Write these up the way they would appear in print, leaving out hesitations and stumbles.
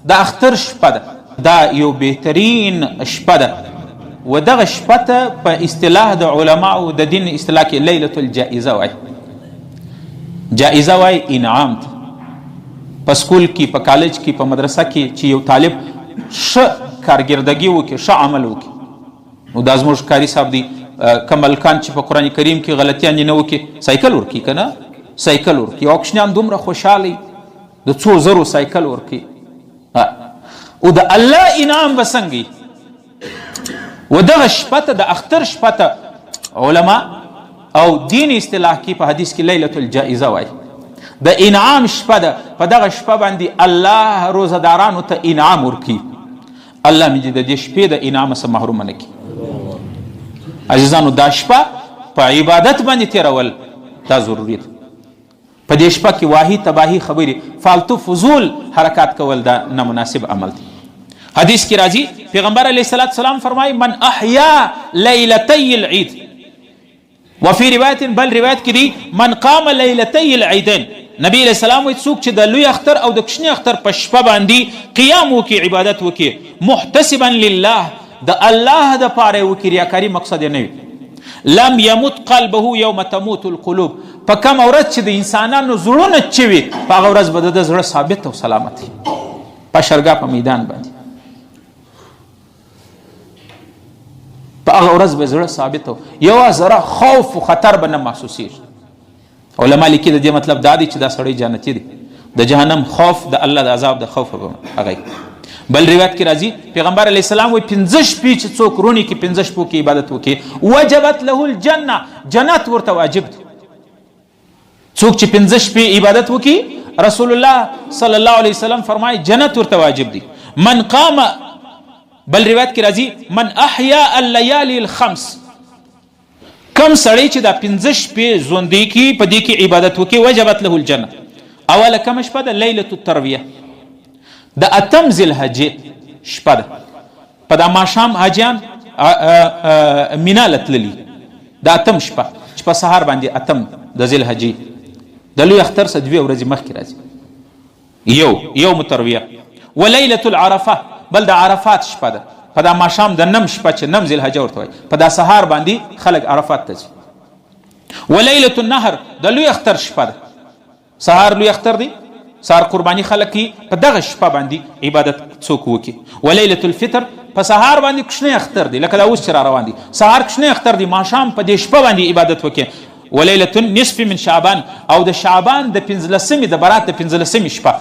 د اختر شپه ده، دا یو بهترین شپه ده و دغه شپه ته په اصطلاح د علماو د دین اصطلاح کې لیلة الجائزه وایي. جائزه وایي انعام ته. په سکول کې، په کالج کې، په مدرسه کې چې یو طالب ښه کارګردګي وکړي، ښه عمل وکړي، نو دا زموږ کاري صاحب دی کمال خان چې په قرآن کریم کې غلطیان یې نه وکړي، سایکل ورکړي که نه، سایکل ورکړي. او کوچنیان دومره خوشحاله د څو زرو سایکل ورکړي. او د الله انعام به څنګه و دغه شپه ته، د اختر شپه ته علما او دین اصطلاح کې په حدیث کې لیلة الجائزه وایي. د انعام شپه ده. په دغه شپه باندې الله روزهدارانو ته انعام ورکړي. الله مې د دې شپې د انعام څخه محروم نه کړي. عزیزانو دا شپه په عبادت باندې تیرول دا ضروري ده. په دې شپه کې واهي تباهي خبرې، فالتو فضول حرکات کول دا نامناسب عمل دی. حدیث کی راضی پیغمبر علیہ السلام فرمائی من احیا لیلتی العید، وفي روایت بل روایت کی دی من قام لیلتی العیدین. نبی علیہ السلام وی څوک چې د لوی اختر او د کوچني اختر په شپه باندې قیام وکي، عبادت وکي، محتسبا لله، د الله د پاره وکي، ریاکاری مقصد نه وي. لم يمت قلبه يوم تموت القلوب، په کوم ورځ چې د انسانانو زړونه چوي په هغه ورځ به د زړه ثابت او سلامت په شرګا په میدان باندې، په هغه ورځ به زړه ثابت او یو ذره خوف و خطر به نه محسوسیږي. علما لیکي د دې مطلب دا دی چې دا سړی جنتي دی، د جهنم خوف د الله د عذاب د خوف هغه. بل روایت کې راځي پیغمبر علیه السلام وایي 15 شپې چې څوک رونی کې 15 شپو کې عبادت وکړي وجبت له الجنه، جنت ورته واجب دی. څوک چې 15 شپې عبادت وکړي رسول الله صلی الله علیه وسلم فرمایي جنت ورته واجب دی. من قام، بل روایت کې راځي من احیا الليالي الخمس، کم سړی چې دا 15 شپې ژوندۍ کی په دې کې عبادت وکړي وجبت له الجنه. اوله کوم شپه ده؟ لیلة الترویه، د اتم ذی الحجې شپه ده. په دا ماښام حاجیان مینا لتللي، د اتم شپه چې په سهار باندې اتم د ذی الحجې د لوی اختر څخه 2 ورځې مخکې راځي. یوم الترویه. ولیلة العرفه، بل د عرفات شپه ده. په دا ماښام د نم شپه چې نم ذی الحجه ورته وایي، په دا سهار باندې خلک عرفات ته ځي. ولیلة النهر، د لوی اختر شپه ده. سهار لوی اختر دی، سهار قربانی خلک کی په دغه شپه باندې عبادت څوک وکي. ولیلة الفطر، په سهار باندې کوچنی اختر دی، لکه دا اوس چې را روان دی، سهار کوچنی اختر دی، ماښام په دې شپه باندې عبادت وکي. ولیلة النصف من شعبان، او د شعبان د 15مې د برات د 15مې شپه،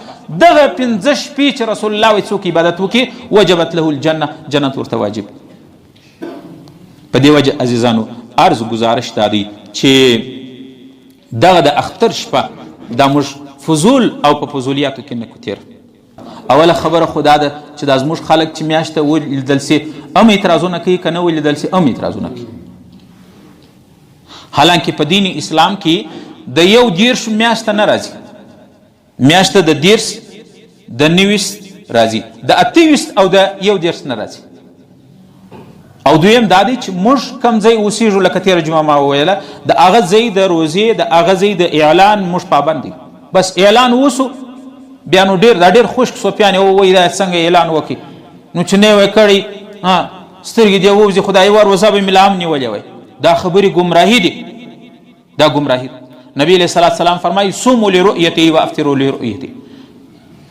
دغه 15 شپې چې رسول الله وایي څوک عبادت وکي وجبت له الجنه، جنت ورته واجب. په دې وجه عزیزانو عرض گزارش دا دی چې دغه د اختر شپه دا موږ فضول او په فضولیاتو کې نه کوتیر. اوله خبره خدا ده چې دا زموږ خلک چې میاشته ولیدل سي هم اعتراضونه کوي، که نه ولیدل سي هم اعتراضونه کوي. حالانکه په دین اسلام کې د 21 میاشته نه راځي، میاشته د 30 د 29 راځي، د 28 او د 21 نه راځي. او دویم دا دی چې موږ کم ځای اوسېږو، لکه تېره جمعه ما وویله د هغه ځای د روزې د هغه ځای د اعلان موږ پابند دي. بس اعلان وسو بیا نو دا ډېر خشک سوپیان ووایي دا څنګه اعلان وکړي، نو چې نه وی کړی سترګې دې ووځي خدای ور روزه به مې لا هم نیولې وی. دا خبرې ګمراهي دي، دا ګمراهي. نبی علیه الصلاة والسلام فرمایي صوموا لرؤیته وافطروا لرؤیته،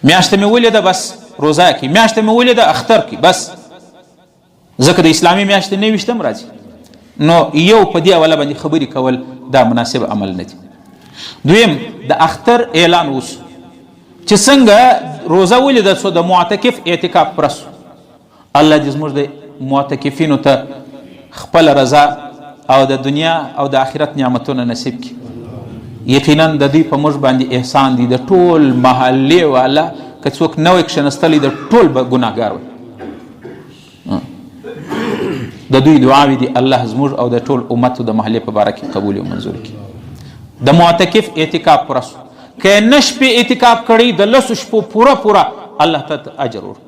میاشته مې ولیده بس روزه کې، میاشته مې ولیده اختر کې بس، ځکه د اسلامي میاشتې 29 راځي. نو یو په دې اوله باندې خبرې کول دا مناسب عمل نه دی. دویم د اختر اعلان وسو چې څنګه روزه ولیده څو د معتکف اعتکاف پرسو. الله دې زموږ د معتکفینو ته خپل رضا او د دنیا او د آخرت نعمتونه نصیب کړي. یقینا د دوی په موږ باندې احسان دی، د ټول محلې والا که څوک نه وی کښېنستلی د ټول به ګناهګار وي. د دوی دعاوې دي الله زموږ او د ټول امت د محلې په باره کې قبول او منظور کړي. د معتکف اعتکاف پرسو که نه شپې اعتکاف کړی د 10 شپو پوره الله ته اجر ورکړي.